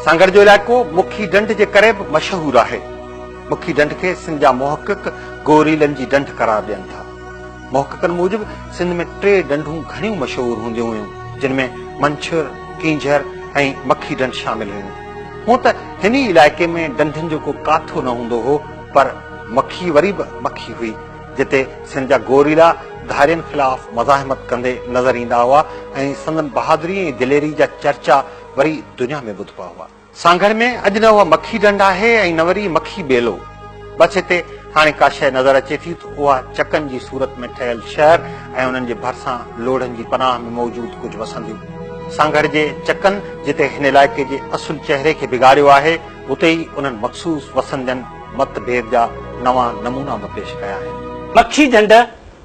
सांगर जो इलाइक़ो मुखी ढंढ जे करे बि मशहूरु आहे। मुखी ढंढ खे सिंध जा मुहक़िक़ गोरीलनि जी ढंढ करार ॾियनि था। मुहक़िक़नि मूजिबि सिंध में 3 ढंढूं घणियूं मशहूरु हूंदियूं हुयूं, जिन में मंछर, कींझर ऐं मखी ढंढ शामिल हुयूं। हूअं त हिन इलाइक़े में ढंढुनि जो को काथो न हूंदो हो, पर मखी वरी बि मखी हुई, जिते सिंध जा गोरीला धारियुनि ख़िलाफ़ मज़ाहिमत कंदे नज़र ईंदा हुआ ऐं संदन बहादुरी ऐं दिलेरी जा चर्चा वरी दुनिया में ॿुधबा हुआ। सांगर में अॼु न उहा मखी ढंढ आहे ऐं न वरी मखी ॿेलो। बस हिते हाणे का शइ नज़र अचे थी त उहा चकनि जी सूरत में ठहियल शहर ऐं उन्हनि जे भरिसां लोढ़नि जी पनाह में मौजूदु कुझु वसंदियूं। सांगर जे चकनि जिते हिन इलाइक़े जे असुल चेहरे खे बिगाड़ियो आहे, उते ई उन्हनि मख़सूस वसंदनि मतभेद जा नवां नमूना बि पेश कया आहिनि। मखी ढंढ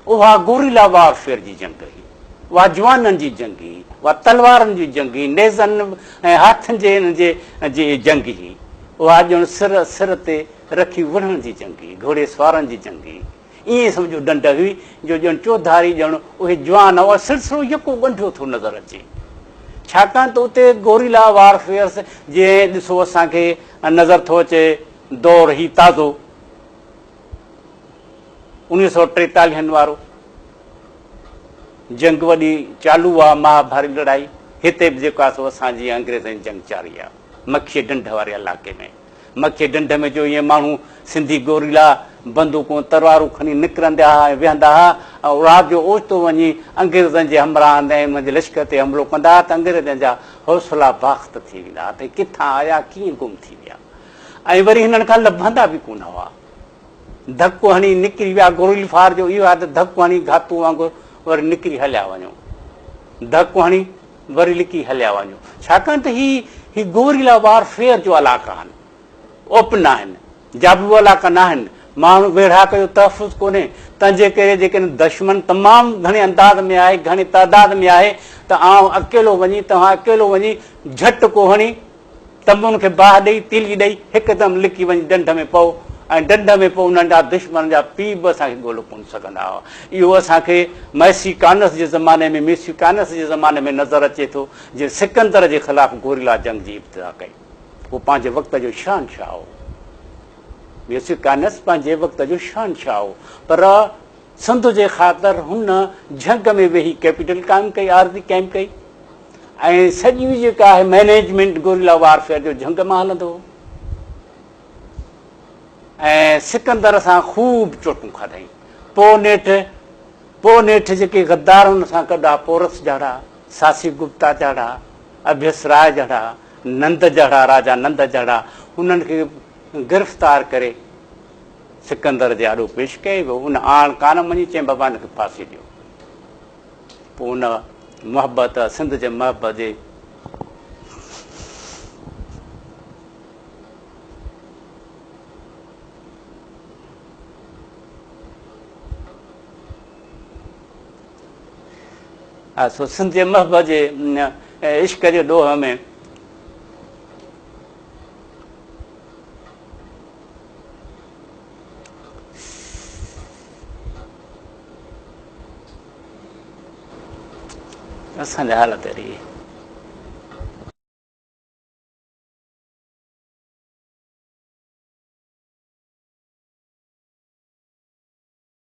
उहा गोरीला वारफेयर जी जंग हुई, उहा जवाननि जी जंग हुई, उहा तलवारनि जी जंग हुई, नेज़नि ऐं हथनि जे जंग हुई, उहा ॼण सिर ते रखी वढ़ण जी जंग हुई, घोड़े सवारनि जी जंग हुई। ईअं सम्झो ढंढ हुई जो ॼण चौधारी ॼण उहे जवान उहा सिलसिलो यको ॻंढियो थो नज़र अचे। छाकाणि त उते गोरीला वारफेयर जीअं ॾिसो असांखे नज़र थो अचे दौर ही ताज़ो 1943 वारो जंग वॾी चालू आहे, महाभारी लड़ाई। हिते बि जेको आहे सो असांजी अंग्रेज़नि जंग जारी आहे मखीअ ढंढ वारे इलाइक़े में। मखीअ ढंढ में जो ईअं माण्हू सिंधी गोरीला बंदूकूं तलवारूं खणी निकिरंदा हुआ ऐं वेहंदा हुआ ऐं राति जो ओचितो वञी अंग्रेज़नि जे हमराह ऐं हुनजे लश्कर ते हमिलो कंदा हुआ त अंग्रेज़नि जा हौसला बाख़्त थी वेंदा हुआ त किथां आया, कीअं गुम थी विया, ऐं वरी हिननि खां लभंदा बि कोन हुआ। धकु हणी निकिरी विया। गोरील फार जो इहो आहे त धकु हणी घातू वांगुरु वरी निकिरी हलिया वञो, धकु हणी वरी लिकी हलिया वञो। छाकाणि त ही गोरीला वारफेयर जो इलाइक़ा आहिनि, ओपन आहिनि, जाबू इलाइक़ा न आहिनि। माण्हू वेढ़ा जो तहफ़ुज़ कोन्हे, तंहिंजे करे जेकॾहिं दुश्मन तमामु घणे अंदाज़ में आहे, घणी तइदाद में आहे त आउं अकेलो वञी, तव्हां अकेलो वञी झटि को हणी तंबुनि खे बाहि ॾेई तीली ॾेई हिकदमि लिकी वञी ढंढ में पओ ऐं ढंढ में पोइ उन्हनि जा दुश्मन जा पीउ बि असांखे ॻोल्हे कोन सघंदा हुआ। इहो असांखे मैसी कानस जे ज़माने में नज़र अचे थो, जीअं सिकंदर जे ख़िलाफ़ गोरीला जंग जी इब्तिदा कई। उहो पंहिंजे वक़्त जो शहनशाह हो, मैसी कानस पंहिंजे वक़्त जो शहनशाह हो, पर सिंध जे ख़ातिर हुन जंग में वेही कैपिटल क़ाइमु कई, आर्ज़ी क़ाइमु कई ऐं सॼी जेका आहे मैनेजमेंट गोरीला वारफेयर जो जंग मां हलंदो हो। ऐं सिकंदर सां ख़ूब चोटूं खाधाई। पोइ नेठि जेके गद्दार हुन सां कढा, पोरस जहिड़ा, सासी गुप्ता जहिड़ा, अभ्यस राय जहिड़ा, नंद जहिड़ा, राजा नंद जहिड़ा, हुननि खे गिरफ़्तार करे सिकंदर जे आॾो पेश कई वियो। उन आण कान मञी, चई बाबा हिनखे फांसी ॾियो। पोइ उन मुहबत, सिंध जे मुहबत जे सो सिंध जे मुहबत जे इश्क जे ॾोह में असांजी हालत अहिड़ी